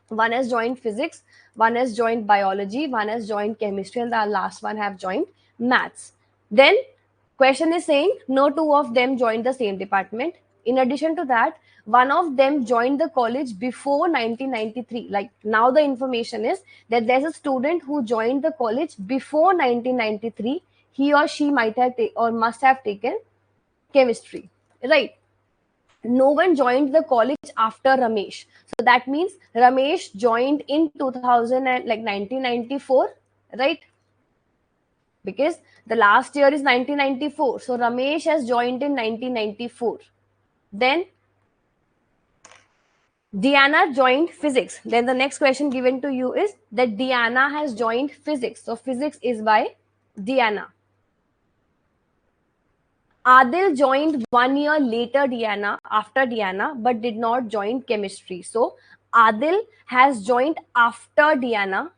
one has joined physics, one has joined biology, one has joined chemistry, and the last one have joined maths. Then question is saying no two of them joined the same department. In addition to that, one of them joined the college before 1993. Like, now the information is that there's a student who joined the college before 1993. He or she might have or must have taken chemistry, right? No one joined the college after Ramesh. So that means Ramesh joined in 2000 and like 1994, right? Because the last year is 1994. So Ramesh has joined in 1994. Then Diana joined physics. Then the next question given to you is that Diana has joined physics. So physics is by Diana. Adil joined 1 year later Diana, after Diana, but did not join chemistry. So Adil has joined after Diana,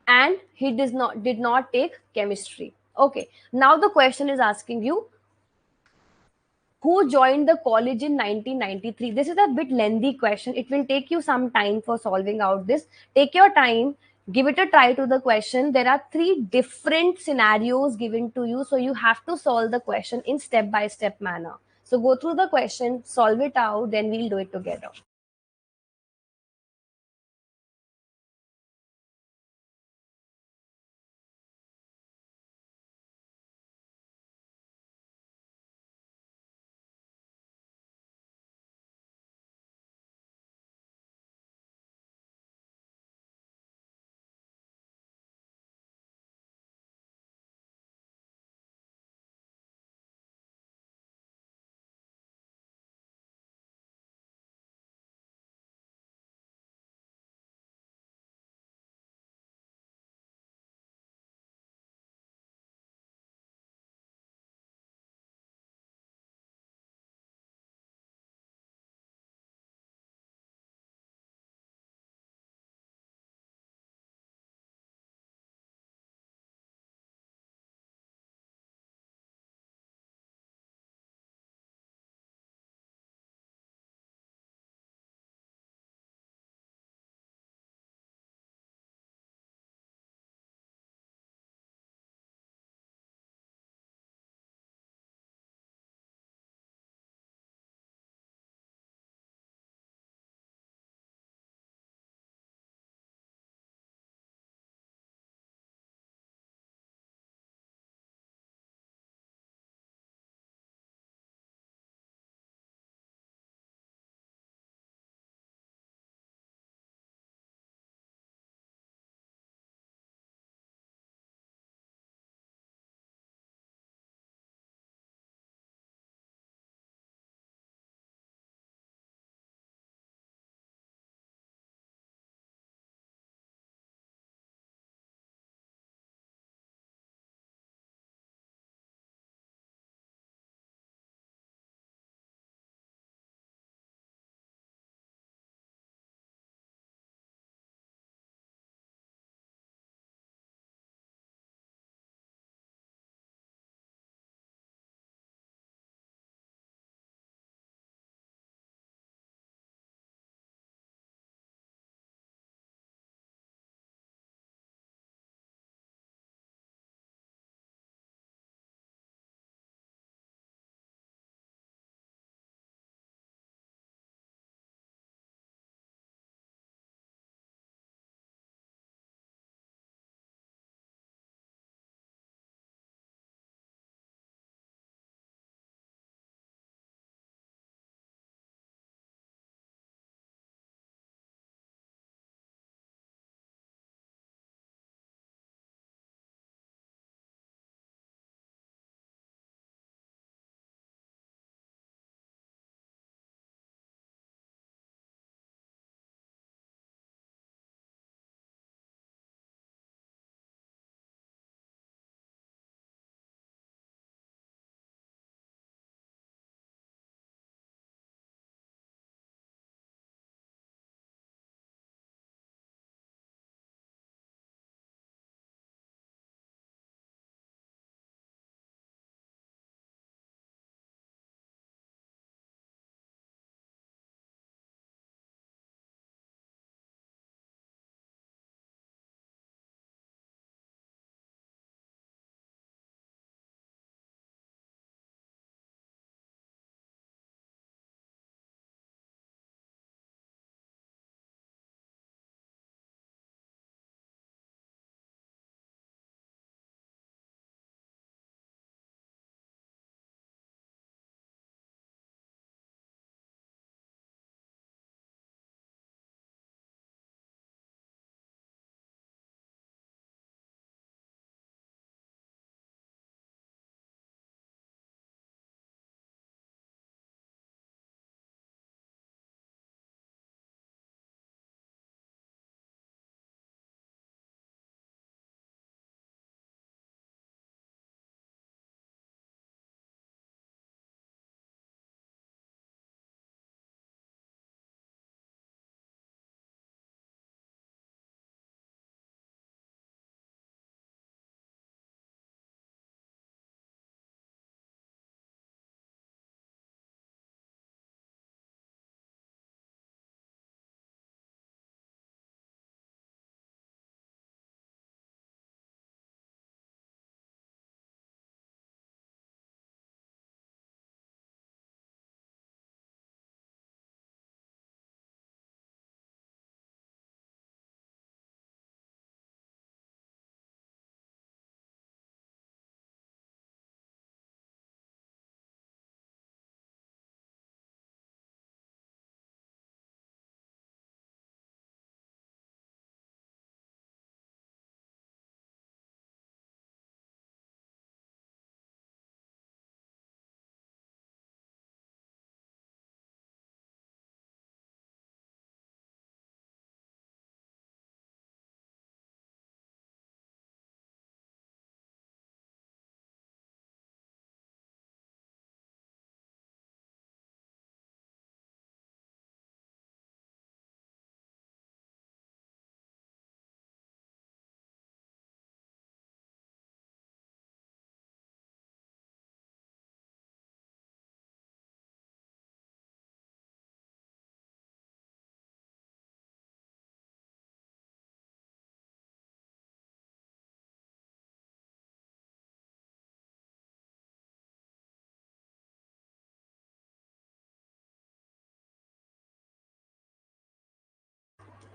and he did not take chemistry. Okay. Now the question is asking you who joined the college in 1993. This is a bit lengthy question. It will take you some time for solving out this. Take your time, give it a try to the question. There are three different scenarios given to you, so you have to solve the question in step by step manner. So go through the question, solve it out, then we'll do it together.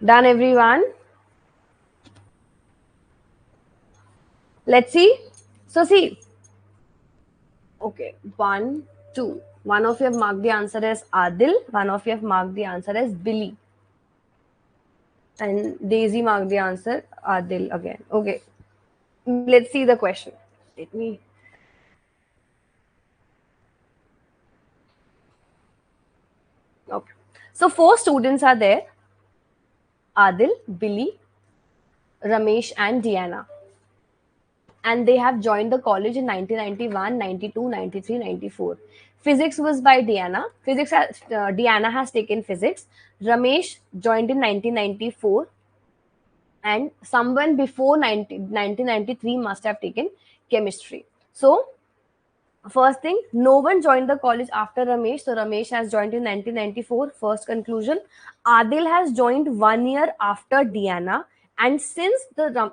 Done, everyone? Let's see. So, see, okay, one, two. One of you have marked the answer as Adil, one of you have marked the answer as Billy. And Daisy marked the answer Adil again. Okay, let's see the question. Let me. Okay. So, four students are there: Adil, Billy, Ramesh, and Diana. And they have joined the college in 1991, 92, 93, 94. Physics was by Diana. Diana has taken physics. Ramesh joined in 1994, and someone before 1993 must have taken chemistry. So, first thing, no one joined the college after Ramesh. So Ramesh has joined in 1994. First conclusion. Adil has joined 1 year after Diana, and since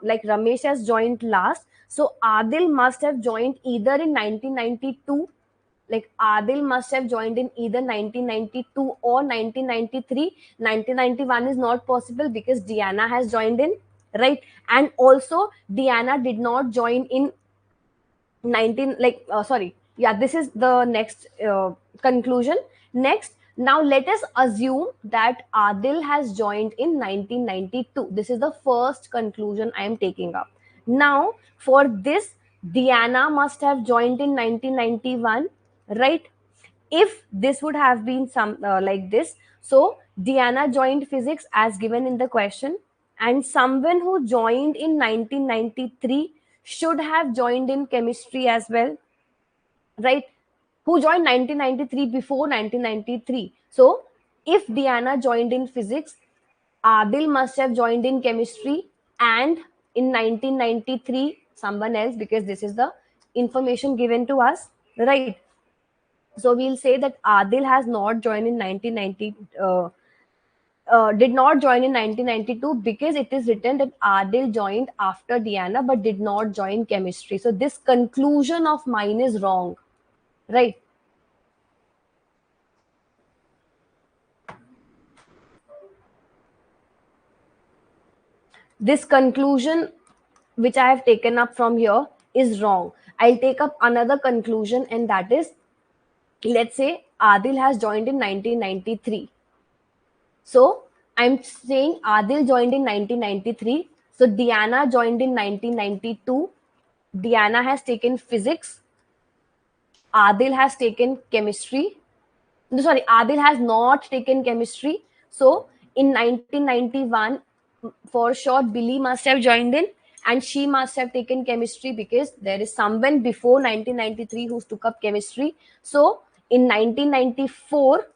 like Ramesh has joined last, so Adil must have joined either in 1992. Like Adil must have joined in either 1992 or 1993. 1991 is not possible because Diana has joined in, right? And also Diana did not join in 19, like sorry, yeah, this is the next conclusion. Next, now let us assume that Adil has joined in 1992. This is the first conclusion I am taking up. Now for this, Diana must have joined in 1991, right? If this would have been some like this, so Diana joined physics as given in the question, and someone who joined in 1993 should have joined in chemistry as well, right? Who joined 1993 before 1993. So if Diana joined in physics, Adil must have joined in chemistry, and in 1993 someone else, because this is the information given to us, right? So we'll say that Adil has not joined in 1990, did not join in 1992, because it is written that Adil joined after Diana but did not join chemistry. So this conclusion of mine is wrong, right? This conclusion which I have taken up from here is wrong. I'll take up another conclusion, and that is, let's say Adil has joined in 1993. So I'm saying Adil joined in 1993. So Diana joined in 1992. Diana has taken physics. Adil has taken chemistry. No, sorry, Adil has not taken chemistry. So in 1991, for sure, Billy must have joined in, and she must have taken chemistry because there is someone before 1993 who took up chemistry. So in 1994,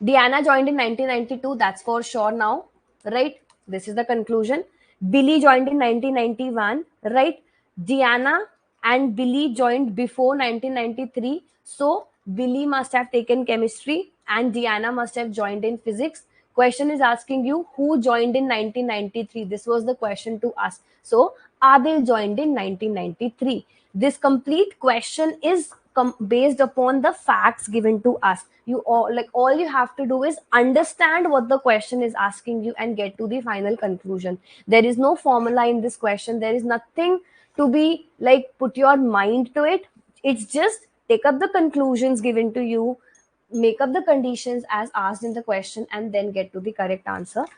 Diana joined in 1992, that's for sure now, right? This is the conclusion. Billy joined in 1991, right? Diana and Billy joined before 1993. So Billy must have taken chemistry and Diana must have joined in physics. Question is asking you who joined in 1993. This was the question to us. So Adil joined in 1993. This complete question is based upon the facts given to us. You all you have to do is understand what the question is asking you and get to the final conclusion. There is no formula in this question. There is nothing to be like put your mind to it. It's just take up the conclusions given to you, make up the conditions as asked in the question, and then get to the correct answer.